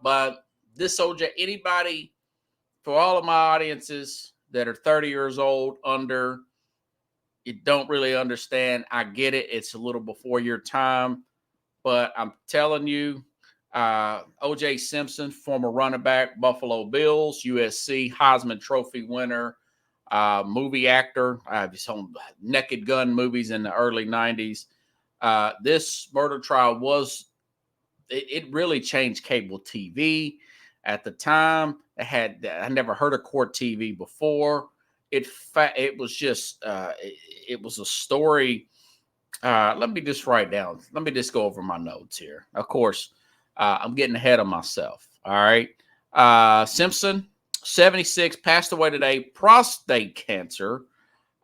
But this OJ, anybody, for all of my audiences that are 30 years old under, you don't really understand. I get it. It's a little before your time. But I'm telling you, J.Simpson, former running back, Buffalo Bills, USC, Heisman Trophy winner, movie actor. He's on Naked Gun movies in the early 90s. This murder trial it really changed cable TV at the time. I never heard of court TV before. It was just it was a story. Let me just write down. Let me just go over my notes here. Of course, I'm getting ahead of myself. All right. Simpson, 76, passed away today, prostate cancer.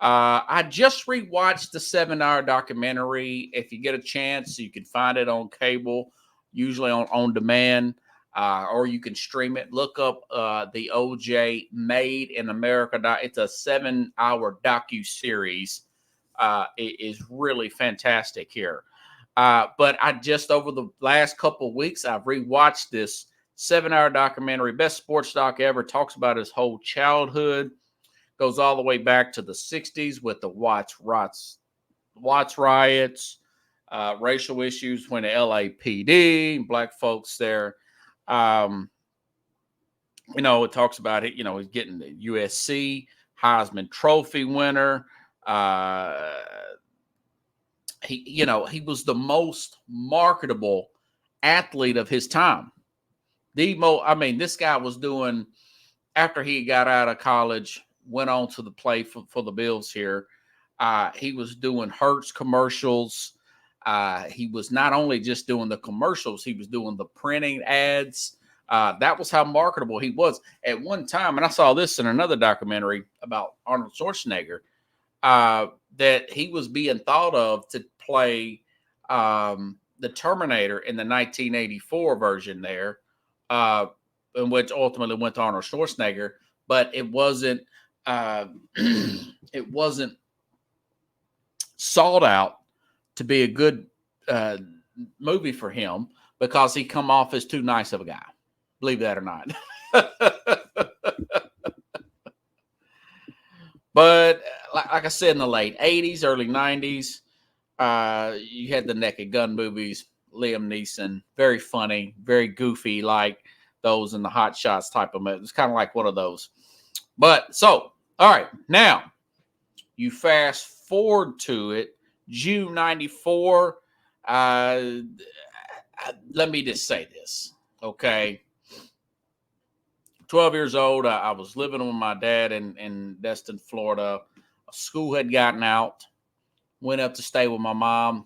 I just rewatched the 7-hour documentary. If you get a chance, you can find it on cable, usually on demand, or you can stream it. Look up the OJ Made in America. It's a 7-hour docu-series. It is really fantastic here. But I just, over the last couple of weeks, I've rewatched this 7-hour documentary, best sports doc ever. Talks about his whole childhood, goes all the way back to the 60s with the Watts riots, racial issues when the LAPD, black folks there. It talks about it. He's getting the USC Heisman Trophy winner. He was the most marketable athlete of his time. This guy was doing, after he got out of college, went on to the play for the Bills here. He was doing Hertz commercials. He was not only just doing the commercials, he was doing the printing ads. That was how marketable he was at one time. And I saw this in another documentary about Arnold Schwarzenegger, that he was being thought of to play the Terminator in the 1984 version there, in which ultimately went to Arnold Schwarzenegger. But it wasn't it wasn't sought out to be a good movie for him because he come off as too nice of a guy. Believe that or not. But like I said, in the late 80s, early 90s, you had the Naked Gun movies, Liam Neeson, very funny, very goofy, like those in the Hot Shots type of movie. It's kind of like one of those. But so, all right, now you fast forward to it, June 94. Let me just say this, okay? 12 years old, I was living with my dad in Destin, Florida. School had gotten out. Went up to stay with my mom.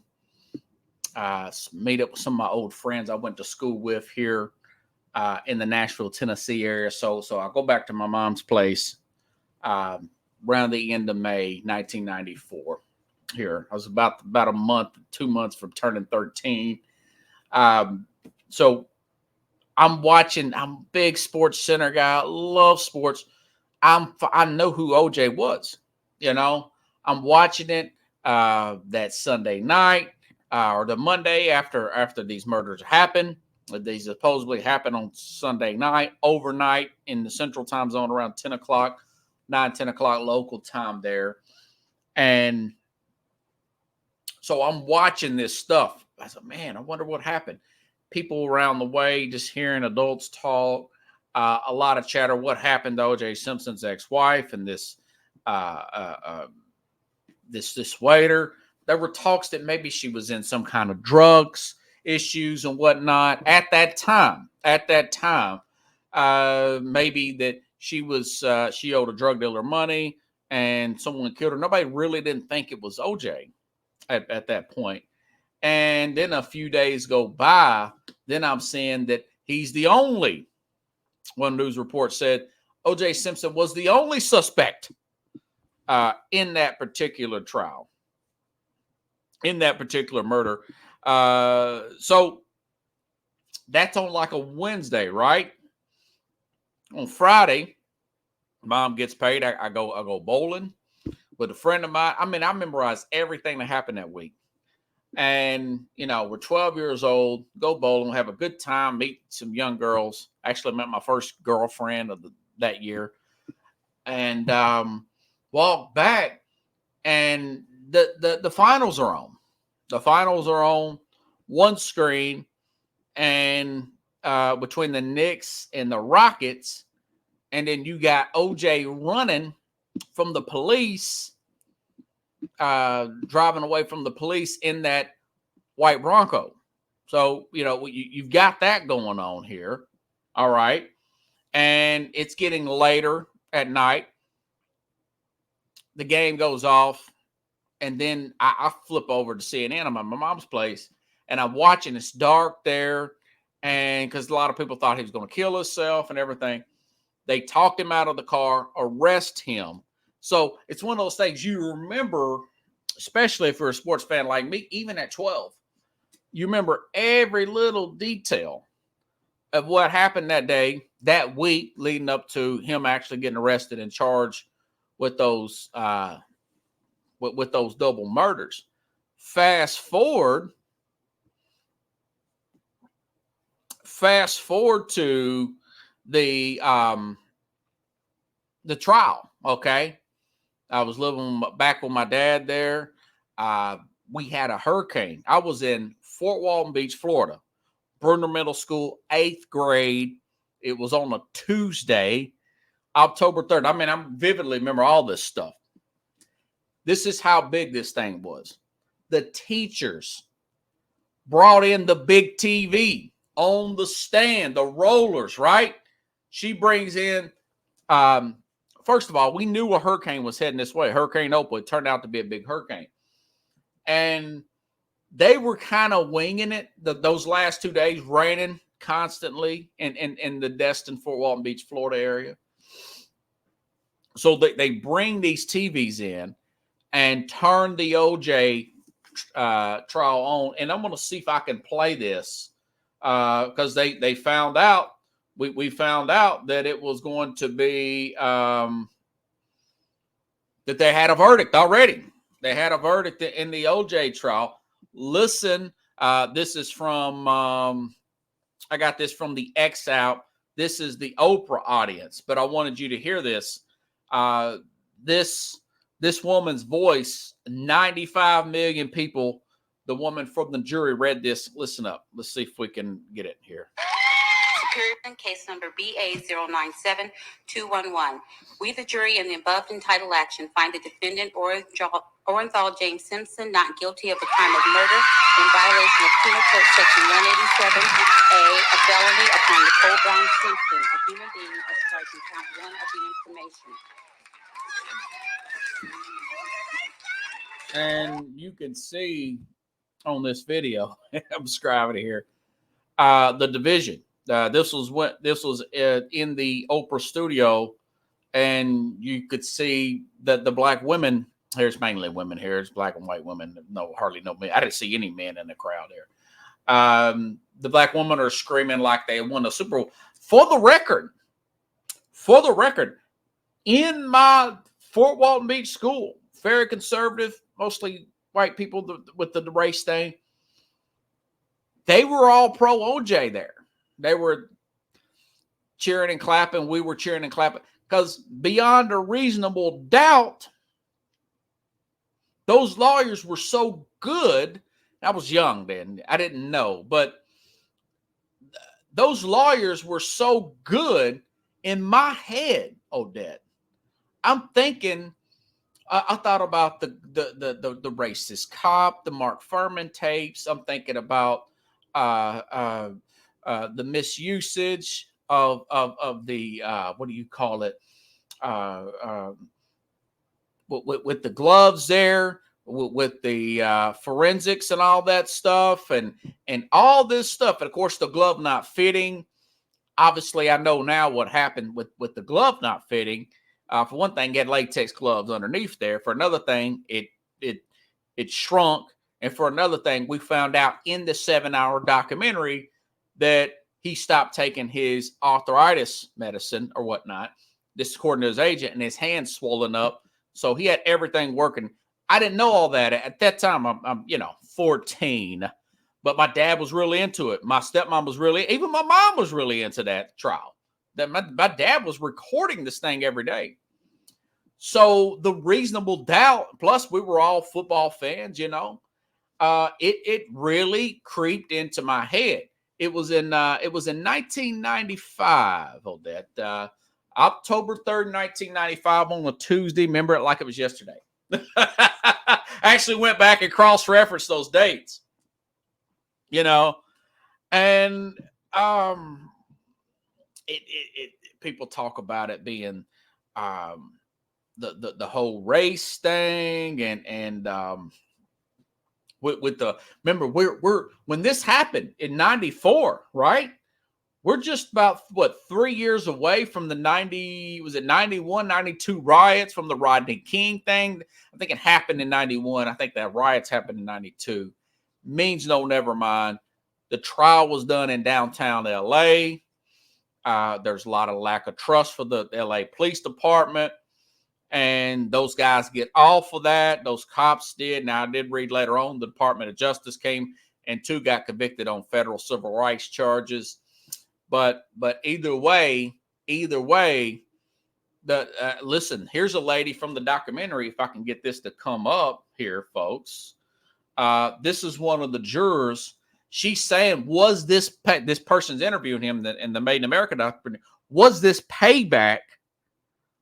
Meet up with some of my old friends I went to school with here in the Nashville, Tennessee area. So I go back to my mom's place around the end of May 1994. Here, I was about a month, 2 months from turning 13. So I'm watching. I'm a big Sports Center guy. Love sports. I know who OJ was. I'm watching it that Sunday night or the Monday after these murders happen. These supposedly happen on Sunday night, overnight in the Central Time Zone around 10 o'clock, 10 o'clock local time there. And so I'm watching this stuff. I said, man, I wonder what happened. People around the way, just hearing adults talk, a lot of chatter. What happened to O.J. Simpson's ex-wife and this waiter? There were talks that maybe she was in some kind of drugs issues and whatnot at that time. Maybe that she owed a drug dealer money and someone killed her. Nobody really didn't think it was O.J. at that point. And then a few days go by. Then I'm seeing that he's the only. One news report said O.J. Simpson was the only suspect in that particular trial, in that particular murder. So that's on like a Wednesday, right? On Friday, mom gets paid. I go bowling with a friend of mine. I memorized everything that happened that week. And, we're 12 years old, go bowling, have a good time, meet some young girls. Actually met my first girlfriend of that year. And walk back, and the finals are on. The finals are on one screen, and between the Knicks and the Rockets, and then you got OJ running from the police, driving away from the police in that white Bronco. So, you've got that going on here. All right. And it's getting later at night. The game goes off. And then I flip over to CNN. I'm at my mom's place, and I'm watching. It's dark there. And because a lot of people thought he was going to kill himself and everything, they talked him out of the car, arrest him. So it's one of those things you remember, especially if you're a sports fan like me, even at 12. You remember every little detail of what happened that day, that week, leading up to him actually getting arrested and charged with those with those double murders. Fast forward to the trial. Okay, I was living back with my dad there. We had a hurricane. I was in Fort Walton Beach, Florida, Bruner Middle School, 8th grade. It was on a Tuesday, October 3rd. I mean, I vividly remember all this stuff. This is how big this thing was. The teachers brought in the big TV on the stand, the rollers, right? She brings in, first of all, we knew a hurricane was heading this way. Hurricane Opal. It turned out to be a big hurricane. And they were kind of winging it. Those last 2 days, raining constantly in the Destin, Fort Walton Beach, Florida area. So they bring these TVs in and turn the OJ trial on. And I'm going to see if I can play this because they found out, we found out that it was going to be, that they had a verdict already. They had a verdict in the OJ trial. Listen, this is from, I got this from the X out. This is the Oprah audience, but I wanted you to hear this. This woman's voice, 95 million people, the woman from the jury read this. Listen up. Let's see if we can get it here. Superior case number BA097211. We, the jury, in the above entitled action, find the defendant Orenthal J.Simpson not guilty of the crime of murder in violation of Penal Code Section 187A, a felony upon Nicole Brown Simpson, a human being, as charged in count 1 of the information. And you can see on this video, I'm describing it here, the division. This was in the Oprah studio, and you could see that the black women. Here's mainly women here. It's black and white women. No, hardly no men. I didn't see any men in the crowd there. The black women are screaming like they won a Super Bowl. For the record, in my Fort Walton Beach school, very conservative, mostly white people with the race thing. They were all pro OJ there. They were cheering and clapping. We were cheering and clapping because beyond a reasonable doubt, those lawyers were so good. I was young then. I didn't know, but those lawyers were so good in my head, Odette. I'm thinking, I thought about the racist cop, the Mark Furman tapes. I'm thinking about the misusage of the what do you call it? With the gloves there, with the forensics and all that stuff, and all this stuff. And of course, the glove not fitting. Obviously, I know now what happened with the glove not fitting. For one thing, get latex gloves underneath there. For another thing, it shrunk. And for another thing, we found out in the 7-hour documentary that he stopped taking his arthritis medicine or whatnot. This according to his agent, and his hands swollen up. So he had everything working. I didn't know all that at that time. I'm 14, but my dad was really into it. My stepmom was even my mom was really into that trial. That my dad was recording this thing every day. So the reasonable doubt, plus we were all football fans, it really creeped into my head. It was in 1995, Odette. October 3rd, 1995 on a Tuesday. Remember it like it was yesterday. I actually went back and cross-referenced those dates. And people talk about it being the whole race thing and with the remember we're when this happened in 94, right? We're just about 3 years away from the 91, 92 riots from the Rodney King thing. I think it happened in 91. I think that riots happened in 92. Means no, never mind. The trial was done in downtown LA. There's a lot of lack of trust for the LA Police Department. And those guys get off of that. Those cops did. Now, I did read later on the Department of Justice came and 2 got convicted on federal civil rights charges. But either way, listen, here's a lady from the documentary. If I can get this to come up here, folks. This is one of the jurors. She's saying, was this person's interviewing him in the Made in America documentary? Was this payback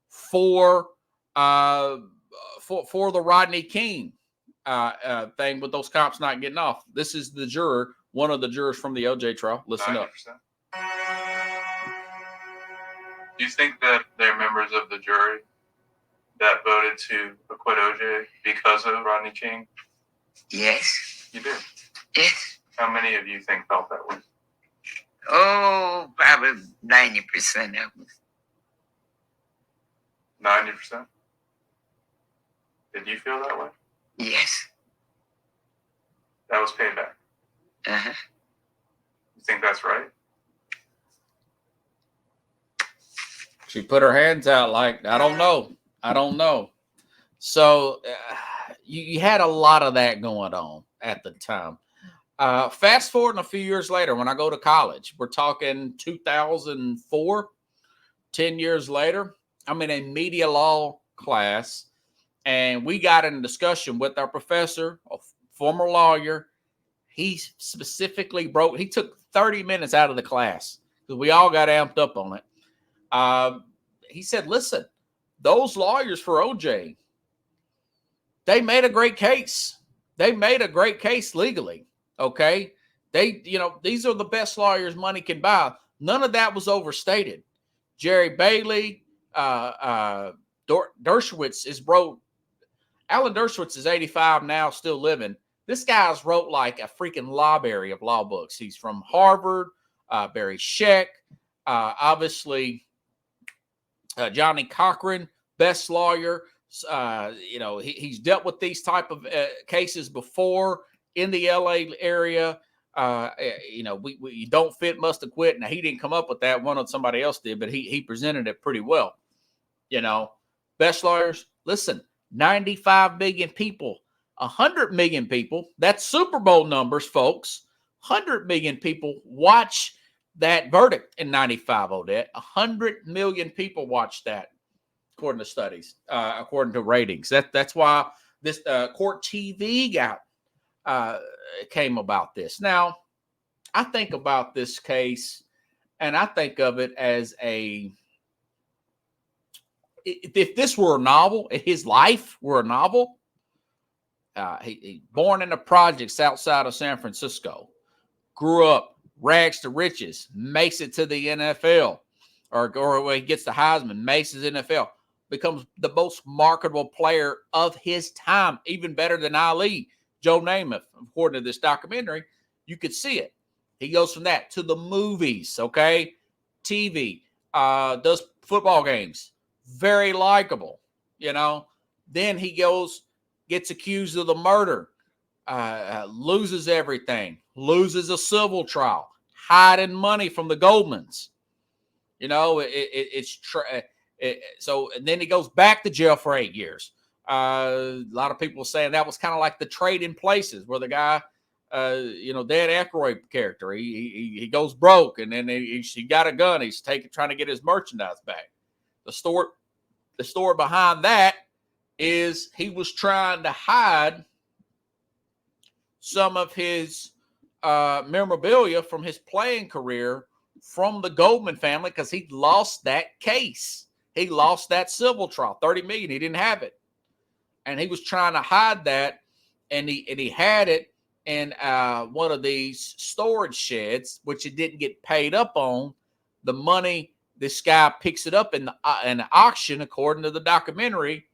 for the Rodney King thing with those cops not getting off? This is the juror, one of the jurors from the OJ trial. Listen 90%. Up. Do you think that they're members of the jury that voted to acquit OJ because of Rodney King? Yes. You do? Yes. How many of you think felt that way? Oh, probably 90% of them. 90%? Did you feel that way? Yes. That was payback? Uh-huh. You think that's right? She put her hands out like, I don't know. So you had a lot of that going on at the time. Fast forward a few years later, when I go to college, we're talking 2004, 10 years later, I'm in a media law class, and we got in a discussion with our professor, a former lawyer. He specifically he took 30 minutes out of the class because we all got amped up on it. He said, listen, those lawyers for OJ, they made a great case. They made a great case legally. Okay. These are the best lawyers money can buy. None of that was overstated. Jerry Bailey, Dershowitz Alan Dershowitz is 85 now, still living. This guy's wrote like a freaking library of law books. He's from Harvard, Barry Scheck, obviously Johnny Cochran, best lawyer. He's dealt with these type of cases before in the LA area. We don't fit, must have quit. Now, he didn't come up with that. Somebody else did, but he presented it pretty well. Best lawyers. Listen, 95 million people, 100 million people. That's Super Bowl numbers, folks. 100 million people watch that verdict in 95, Odette. 100 million people watched that, according to studies, according to ratings. That's why this court TV came about this. Now, I think about this case, and I think of it as if this were a novel, if his life were a novel, he born in the projects outside of San Francisco, grew up, rags to riches, makes it to the NFL, or when he gets the Heisman, makes his NFL, becomes the most marketable player of his time, even better than Ali, Joe Namath. According to this documentary, you could see it. He goes from that to the movies, okay? TV, does football games, very likable, Then he gets accused of the murder, loses everything, loses a civil trial, hiding money from the Goldmans. So and then he goes back to jail for 8 years. A lot of people saying that was kind of like the Trading Places, where the guy, Dan Aykroyd character, he goes broke, and then he got a gun. He's trying to get his merchandise back. The story behind that is he was trying to hide some of his memorabilia from his playing career from the Goldman family, because he lost that case. He lost that civil trial, $30 million. He didn't have it, and he was trying to hide that, and he had it in one of these storage sheds, which it didn't get paid up on. The money, this guy picks it up in the auction, according to the documentary,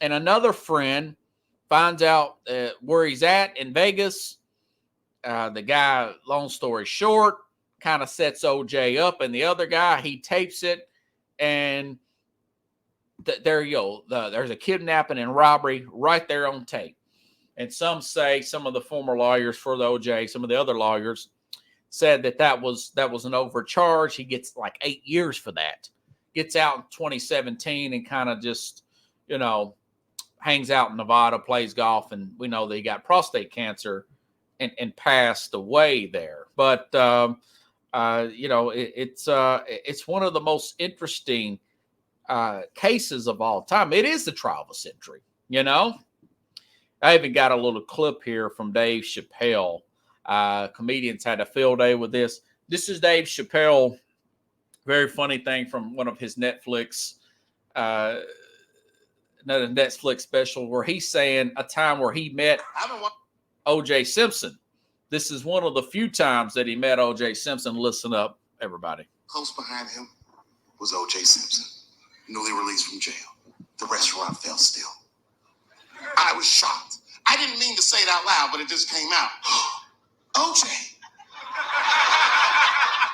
and another friend finds out where he's at in Vegas. The guy, long story short, kind of sets OJ up, and the other guy, he tapes it, and there you go. There's a kidnapping and robbery right there on tape. And some of the former lawyers for the OJ, some of the other lawyers said that was an overcharge. He gets like 8 years for that. Gets out in 2017 and kind of just, hangs out in Nevada, plays golf, and we know that he got prostate cancer and passed away there. But it's one of the most interesting cases of all time. It is the trial of a century. I even got a little clip here from Dave Chappelle. Comedians had a field day with this. This is Dave Chappelle. Very funny thing from one of his Netflix special, where he's saying a time where he met O.J. Simpson. This is one of the few times that he met O.J. Simpson. Listen up, everybody. Close behind him was O.J. Simpson, newly released from jail. The restaurant fell still. I was shocked. I didn't mean to say it out loud, but it just came out. O.J.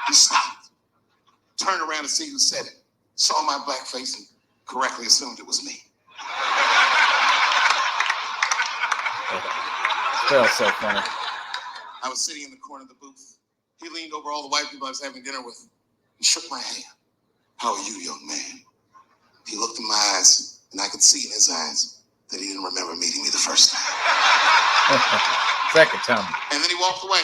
He stopped, turned around to see who said it, saw my black face, and correctly assumed it was me. That's so funny. I was sitting in the corner of the booth. He leaned over all the white people I was having dinner with and shook my hand. How are you, young man? He looked in my eyes, and I could see in his eyes that he didn't remember meeting me the first time. Second time. And then he walked away.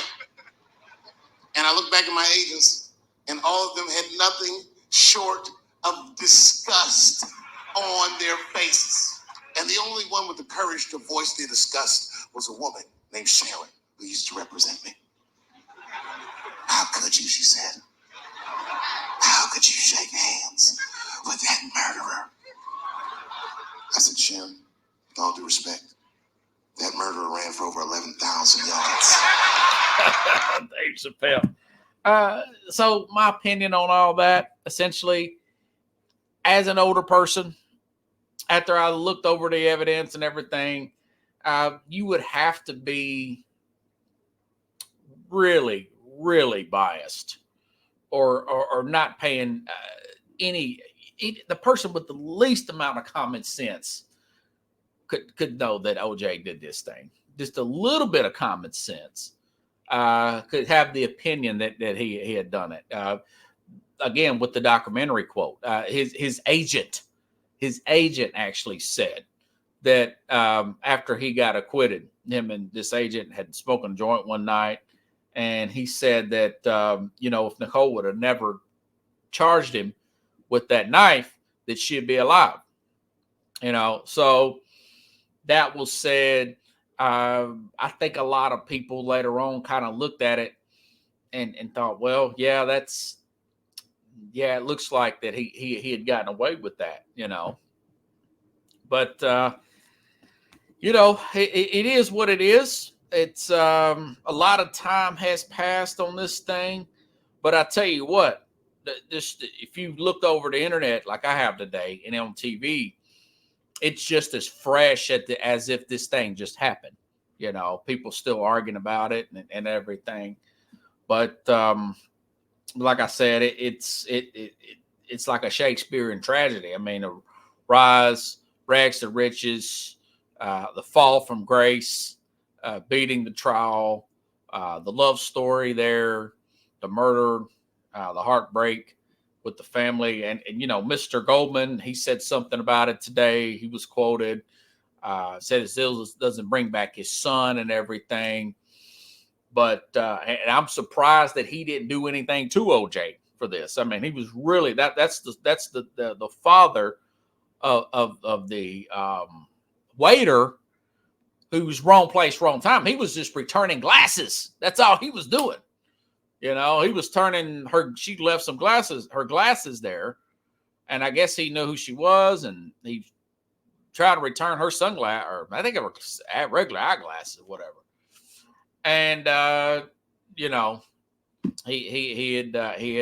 And I looked back at my agents, and all of them had nothing short of disgust on their faces. And the only one with the courage to voice their disgust was a woman named Sharon, who used to represent me. How could you, she said. How could you shake hands with that murderer? I said, Sharon, with all due respect, that murderer ran for over 11,000 yards. Dave Chappelle. So my opinion on all that, essentially, as an older person, after I looked over the evidence and everything, you would have to be really, really biased or not paying the person with the least amount of common sense could know that OJ did this thing. Just a little bit of common sense could have the opinion that he had done it. Again, with the documentary quote, his agent actually said that after he got acquitted, him and this agent had smoked a joint one night, and he said that if Nicole would have never charged him with that knife, that she'd be alive. So that was said. I think a lot of people later on kind of looked at it and thought, well, yeah, it looks like that he had gotten away with that, But it is what it is. It's a lot of time has passed on this thing, but I tell you what, just if you looked over the internet like I have today and on TV, it's just as fresh as if this thing just happened. People still arguing about it and everything. But like I said, it's like a Shakespearean tragedy. I mean, a rise, rags to riches, the fall from grace, beating the trial, the love story there, the murder, the heartbreak with the family. And Mr. Goldman, he said something about it today. He was quoted, said it still doesn't bring back his son and everything. But and I'm surprised that he didn't do anything to OJ for this. I mean, he was really that's the father of the waiter who was wrong place, wrong time. He was just returning glasses. That's all he was doing. He was turning her. She left her glasses there, and I guess he knew who she was, and he tried to return her sunglasses, or I think it was regular eyeglasses, whatever. And he ended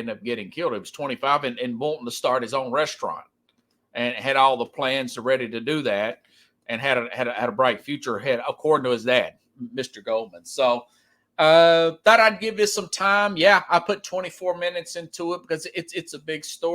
up getting killed. He was 25 and wanting to start his own restaurant, and had all the plans ready to do that, and had a bright future ahead, according to his dad, Mr. Goldman. So thought I'd give this some time. Yeah, I put 24 minutes into it because it's a big story.